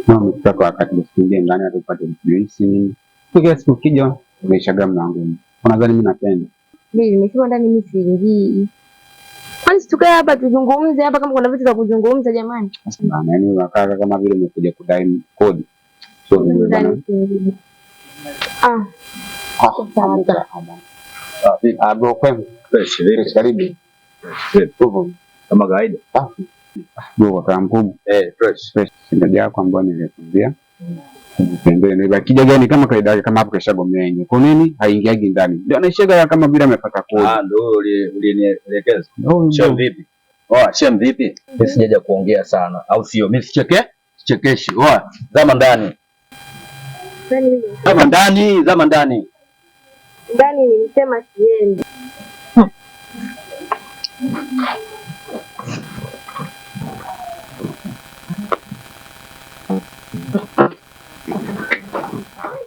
Sababu mtoka wakati msikingie ndani atapata juisi. Kila siku kija umeshaga mlango. Unadhani mimi napenda? Mimi nimesema ndani mimi siingii. Kwani tukae hapa tuzungumze hapa kama kuna vitu vya kuzungumza jamani. Bana, yani unakaa kama vile umekuja kudai kodi. Sio ndani. Bro kwema. Karibu. Kama kawaida. Bro kwa mkubwa. Fresh. Sinaja yako ambayo nilikwambia. Ndio kija gani kama kawaida yake kama hapo kashagomea yenyewe. Kwa nini haingiagi ndani? Ndio anaishega kama vile amepata kodi. Ndio ulinielekeza. Shem vipi? Shem vipi? Mimi sijaja kuongea sana au sio? Mimi sichekeshi. Zama ndani. Zama ndani. Ndani nilisema siendi.